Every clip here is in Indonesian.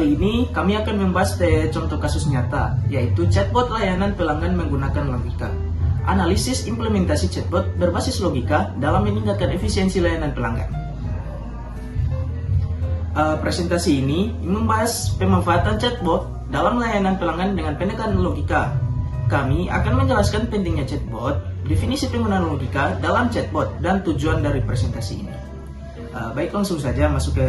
Kali ini kami akan membahas contoh kasus nyata, yaitu chatbot layanan pelanggan menggunakan logika. Analisis implementasi chatbot berbasis logika dalam meningkatkan efisiensi layanan pelanggan. Presentasi ini membahas pemanfaatan chatbot dalam layanan pelanggan dengan pendekatan logika. Kami akan menjelaskan pentingnya chatbot, definisi penggunaan logika dalam chatbot, dan tujuan dari presentasi ini. Baik, langsung saja masuk ke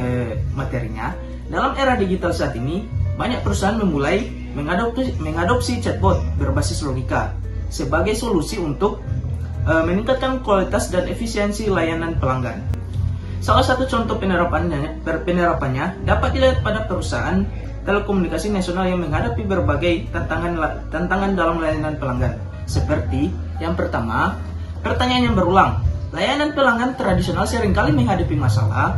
materinya. Dalam era digital saat ini, banyak perusahaan memulai mengadopsi chatbot berbasis logika sebagai solusi untuk meningkatkan kualitas dan efisiensi layanan pelanggan. Salah satu contoh penerapannya dapat dilihat pada perusahaan telekomunikasi nasional yang menghadapi berbagai tantangan dalam layanan pelanggan. Seperti yang pertama, pertanyaan yang berulang. Layanan pelanggan tradisional seringkali menghadapi masalah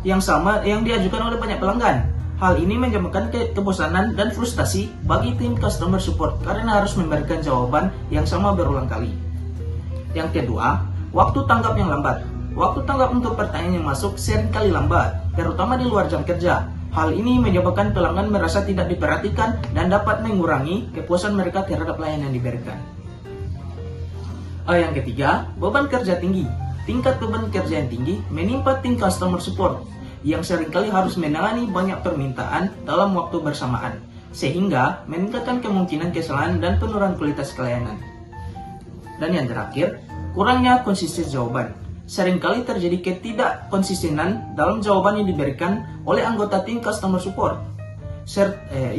yang sama yang diajukan oleh banyak pelanggan. Hal ini menyebabkan kebosanan dan frustasi bagi tim customer support karena harus memberikan jawaban yang sama berulang kali. Yang kedua, waktu tanggap yang lambat. Waktu tanggap untuk pertanyaan yang masuk seringkali lambat, terutama di luar jam kerja. Hal ini menyebabkan pelanggan merasa tidak diperhatikan dan dapat mengurangi kepuasan mereka terhadap layanan yang diberikan. Yang ketiga, beban kerja tinggi. Tingkat beban kerja yang tinggi menimpa tim customer support yang seringkali harus menangani banyak permintaan dalam waktu bersamaan, sehingga meningkatkan kemungkinan kesalahan dan penurunan kualitas pelayanan. Dan yang terakhir, kurangnya konsistensi jawaban. Seringkali terjadi ketidakkonsistenan dalam jawaban yang diberikan oleh anggota tim customer support,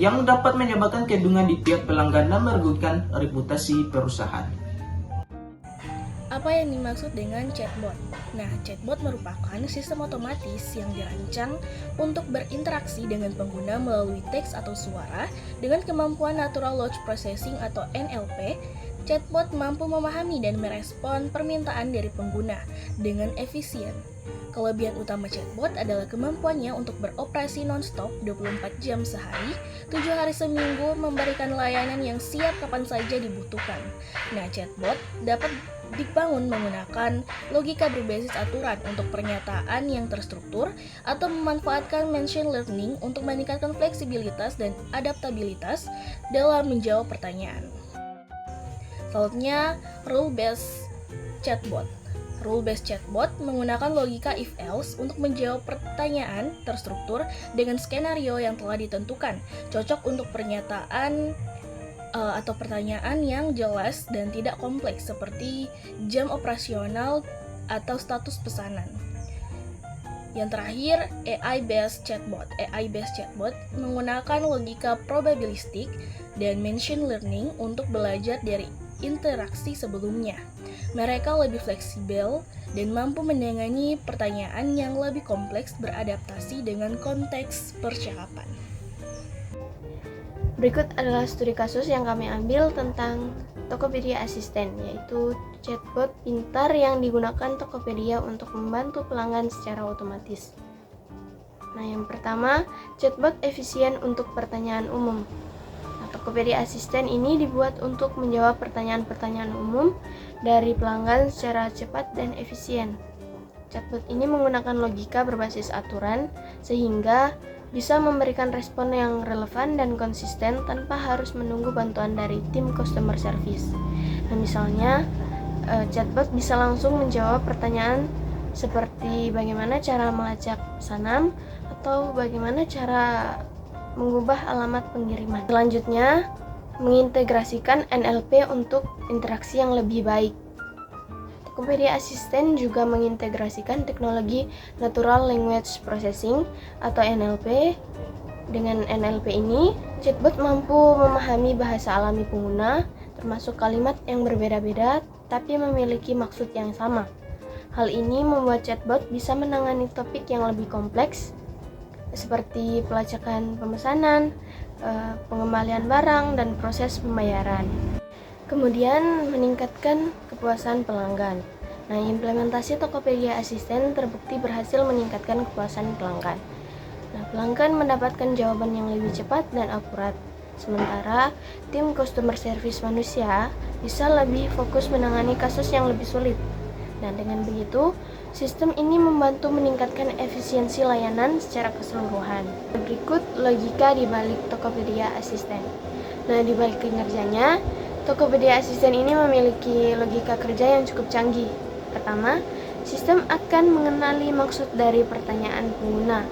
yang dapat menyebabkan kebingungan di pihak pelanggan dan merugikan reputasi perusahaan. Apa yang dimaksud dengan chatbot? Nah, chatbot merupakan sistem otomatis yang dirancang untuk berinteraksi dengan pengguna melalui teks atau suara dengan kemampuan Natural Language Processing atau NLP. Chatbot mampu memahami dan merespon permintaan dari pengguna dengan efisien. Kelebihan utama chatbot adalah kemampuannya untuk beroperasi non-stop 24 jam sehari, 7 hari seminggu, memberikan layanan yang siap kapan saja dibutuhkan. Nah, chatbot dapat dibangun menggunakan logika berbasis aturan untuk pernyataan yang terstruktur atau memanfaatkan machine learning untuk meningkatkan fleksibilitas dan adaptabilitas dalam menjawab pertanyaan. Selanjutnya, rule-based chatbot. Rule-based chatbot menggunakan logika if-else untuk menjawab pertanyaan terstruktur dengan skenario yang telah ditentukan, cocok untuk pernyataan atau pertanyaan yang jelas dan tidak kompleks seperti jam operasional atau status pesanan. Yang terakhir, AI-based chatbot. AI-based chatbot menggunakan logika probabilistik dan machine learning untuk belajar dari interaksi sebelumnya. Mereka lebih fleksibel dan mampu menangani pertanyaan yang lebih kompleks beradaptasi dengan konteks percakapan. Berikut adalah studi kasus yang kami ambil tentang Tokopedia Assistant, yaitu chatbot pintar yang digunakan Tokopedia untuk membantu pelanggan secara otomatis. Nah, yang pertama, chatbot efisien untuk pertanyaan umum. Tokopedia Assistant ini dibuat untuk menjawab pertanyaan-pertanyaan umum dari pelanggan secara cepat dan efisien. Chatbot ini menggunakan logika berbasis aturan sehingga bisa memberikan respon yang relevan dan konsisten tanpa harus menunggu bantuan dari tim customer service. Nah, misalnya chatbot bisa langsung menjawab pertanyaan seperti bagaimana cara melacak pesanan atau bagaimana cara mengubah alamat pengiriman. Selanjutnya, mengintegrasikan NLP untuk interaksi yang lebih baik. Tokopedia Assistant juga mengintegrasikan teknologi Natural Language Processing atau NLP. Dengan NLP ini, chatbot mampu memahami bahasa alami pengguna, termasuk kalimat yang berbeda-beda tapi memiliki maksud yang sama. Hal ini membuat chatbot bisa menangani topik yang lebih kompleks seperti pelacakan pemesanan, pengembalian barang, dan proses pembayaran. Kemudian meningkatkan kepuasan pelanggan. Nah, implementasi Tokopedia Assistant terbukti berhasil meningkatkan kepuasan pelanggan. Nah, pelanggan mendapatkan jawaban yang lebih cepat dan akurat. Sementara tim customer service manusia bisa lebih fokus menangani kasus yang lebih sulit. Dan dengan begitu, Sistem ini membantu meningkatkan efisiensi layanan secara keseluruhan. Berikut logika di balik Tokopedia Asisten. Nah, di balik kinerjanya, Tokopedia Asisten ini memiliki logika kerja yang cukup canggih. Pertama, sistem akan mengenali maksud dari pertanyaan pengguna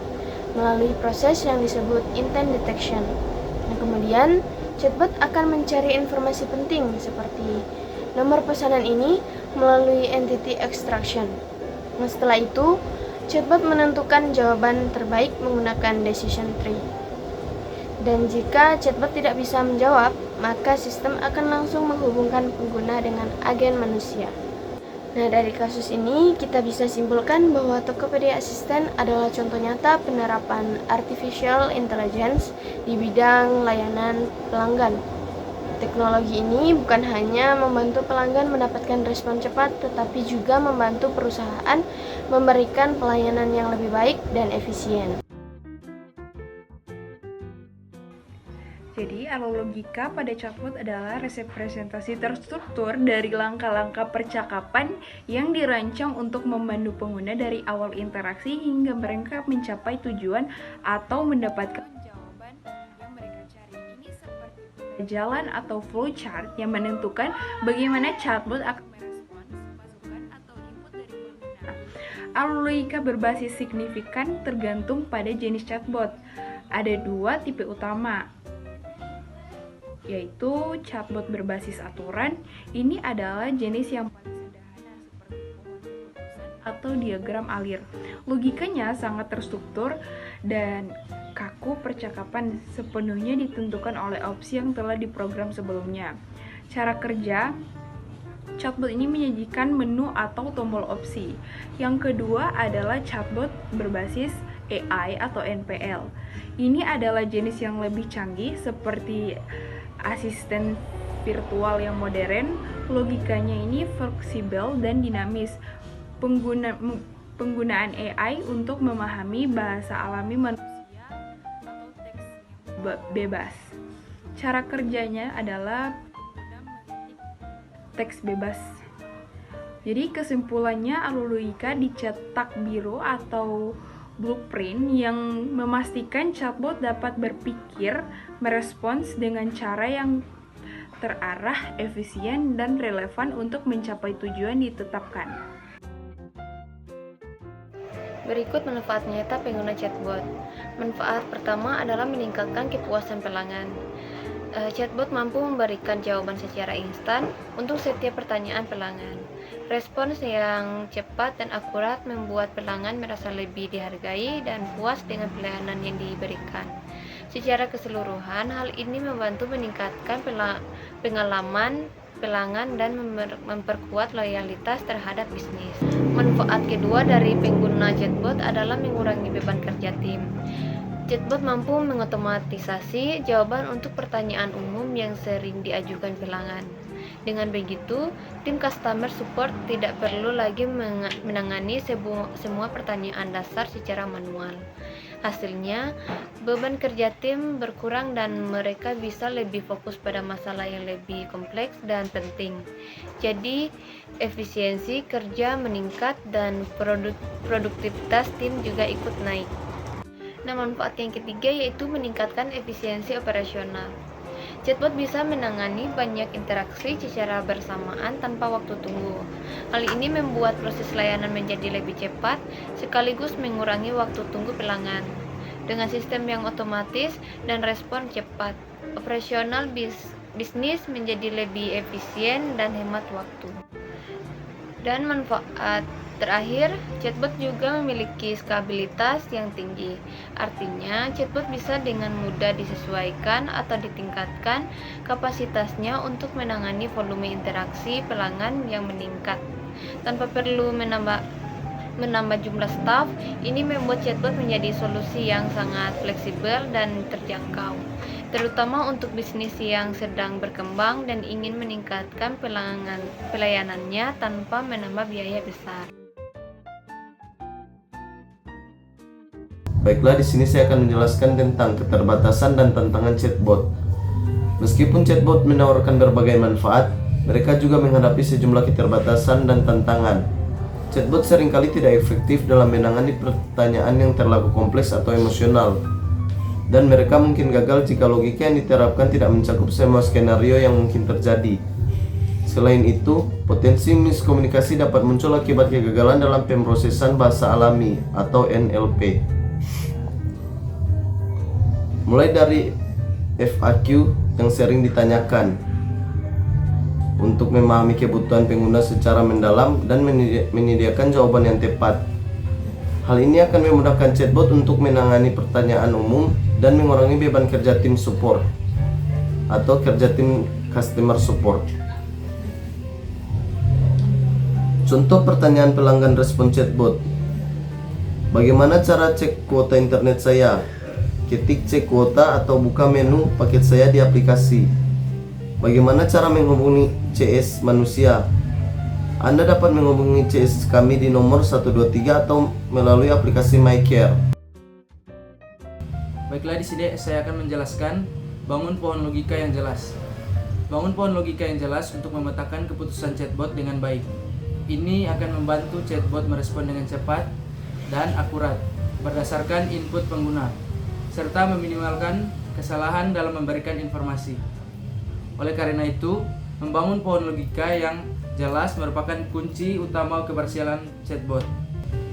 melalui proses yang disebut intent detection. Nah, kemudian, chatbot akan mencari informasi penting seperti nomor pesanan ini melalui entity extraction. Nah, setelah itu, chatbot menentukan jawaban terbaik menggunakan decision tree. Dan jika chatbot tidak bisa menjawab, maka sistem akan langsung menghubungkan pengguna dengan agen manusia. Nah, dari kasus ini kita bisa simpulkan bahwa Tokopedia Assistant adalah contoh nyata penerapan artificial intelligence di bidang layanan pelanggan. Teknologi ini bukan hanya membantu pelanggan mendapatkan respon cepat, tetapi juga membantu perusahaan memberikan pelayanan yang lebih baik dan efisien. Jadi, alologika pada chatbot adalah representasi terstruktur dari langkah-langkah percakapan yang dirancang untuk membantu pengguna dari awal interaksi hingga mereka mencapai tujuan atau mendapatkan jawaban yang mereka cari. Ini seperti jalan atau flowchart yang menentukan bagaimana chatbot akan merespons masukan atau input dari pengguna. Alologika berbasis signifikan tergantung pada jenis chatbot. Ada dua tipe utama, yaitu chatbot berbasis aturan. Ini adalah jenis yang paling sederhana seperti pohon keputusan atau diagram alir. Logikanya sangat terstruktur dan kaku, percakapan sepenuhnya ditentukan oleh opsi yang telah diprogram sebelumnya. Cara kerja chatbot ini menyajikan menu atau tombol opsi. Yang kedua adalah chatbot berbasis AI atau NPL. Ini adalah jenis yang lebih canggih seperti asisten virtual yang modern. Logikanya ini fleksibel dan dinamis. Penggunaan AI untuk memahami bahasa alami manusia atau teks yang bebas. Cara kerjanya adalah teks bebas. Jadi kesimpulannya, alologika dicetak biru atau blueprint yang memastikan chatbot dapat berpikir, merespons dengan cara yang terarah, efisien, dan relevan untuk mencapai tujuan ditetapkan. Berikut manfaat nyata pengguna chatbot. Manfaat pertama adalah meningkatkan kepuasan pelanggan. Chatbot mampu memberikan jawaban secara instan untuk setiap pertanyaan pelanggan. Respons yang cepat dan akurat membuat pelanggan merasa lebih dihargai dan puas dengan pelayanan yang diberikan. Secara keseluruhan, hal ini membantu meningkatkan pengalaman pelanggan dan memperkuat loyalitas terhadap bisnis. Manfaat kedua dari pengguna chatbot adalah mengurangi beban kerja tim. Chatbot mampu mengotomatisasi jawaban untuk pertanyaan umum yang sering diajukan pelanggan. Dengan begitu, tim customer support tidak perlu lagi menangani semua pertanyaan dasar secara manual. Hasilnya, beban kerja tim berkurang dan mereka bisa lebih fokus pada masalah yang lebih kompleks dan penting. Jadi, efisiensi kerja meningkat dan produktivitas tim juga ikut naik. Nah, manfaat yang ketiga yaitu meningkatkan efisiensi operasional. Chatbot bisa menangani banyak interaksi secara bersamaan tanpa waktu tunggu. Hal ini membuat proses layanan menjadi lebih cepat, sekaligus mengurangi waktu tunggu pelanggan. Dengan sistem yang otomatis dan respon cepat, operasional bisnis menjadi lebih efisien dan hemat waktu. Dan manfaat terakhir, chatbot juga memiliki skalabilitas yang tinggi. Artinya, chatbot bisa dengan mudah disesuaikan atau ditingkatkan kapasitasnya untuk menangani volume interaksi pelanggan yang meningkat. Tanpa perlu menambah jumlah staf, ini membuat chatbot menjadi solusi yang sangat fleksibel dan terjangkau, terutama untuk bisnis yang sedang berkembang dan ingin meningkatkan pelayanannya tanpa menambah biaya besar. Baiklah, di sini saya akan menjelaskan tentang keterbatasan dan tantangan chatbot. Meskipun chatbot menawarkan berbagai manfaat, mereka juga menghadapi sejumlah keterbatasan dan tantangan. Chatbot seringkali tidak efektif dalam menangani pertanyaan yang terlalu kompleks atau emosional, dan mereka mungkin gagal jika logika yang diterapkan tidak mencakup semua skenario yang mungkin terjadi. Selain itu, potensi miskomunikasi dapat muncul akibat kegagalan dalam pemrosesan bahasa alami atau NLP. Mulai dari FAQ yang sering ditanyakan untuk memahami kebutuhan pengguna secara mendalam dan menyediakan jawaban yang tepat. Hal ini akan memudahkan chatbot untuk menangani pertanyaan umum dan mengurangi beban kerja tim support atau kerja tim customer support. Contoh pertanyaan pelanggan respon chatbot. Bagaimana cara cek kuota internet saya? Ketik cek kuota atau buka menu paket saya di aplikasi. Bagaimana cara menghubungi CS manusia? Anda dapat menghubungi CS kami di nomor 123 atau melalui aplikasi MyCare. Baiklah, di sini saya akan menjelaskan bangun pohon logika yang jelas. Bangun pohon logika yang jelas untuk memetakan keputusan chatbot dengan baik. Ini akan membantu chatbot merespon dengan cepat dan akurat berdasarkan input pengguna, serta meminimalkan kesalahan dalam memberikan informasi. Oleh karena itu, membangun pohon logika yang jelas merupakan kunci utama keberhasilan chatbot.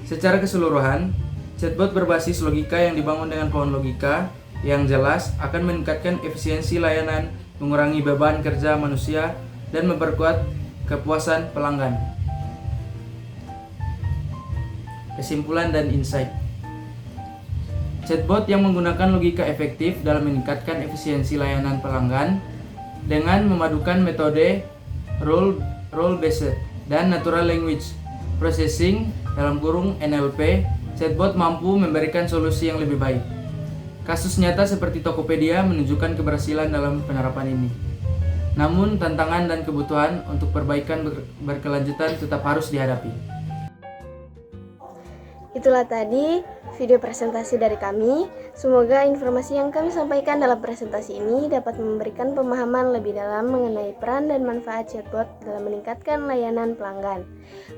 Secara keseluruhan, chatbot berbasis logika yang dibangun dengan pohon logika yang jelas akan meningkatkan efisiensi layanan, mengurangi beban kerja manusia, dan memperkuat kepuasan pelanggan. Kesimpulan dan insight. Chatbot yang menggunakan logika efektif dalam meningkatkan efisiensi layanan pelanggan dengan memadukan metode role-based dan natural language processing (NLP), chatbot mampu memberikan solusi yang lebih baik. Kasus nyata seperti Tokopedia menunjukkan keberhasilan dalam penerapan ini. Namun, tantangan dan kebutuhan untuk perbaikan berkelanjutan tetap harus dihadapi. Itulah tadi video presentasi dari kami. Semoga informasi yang kami sampaikan dalam presentasi ini dapat memberikan pemahaman lebih dalam mengenai peran dan manfaat chatbot dalam meningkatkan layanan pelanggan.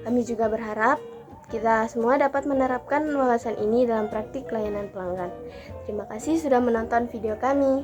Kami juga berharap kita semua dapat menerapkan wawasan ini dalam praktik layanan pelanggan. Terima kasih sudah menonton video kami.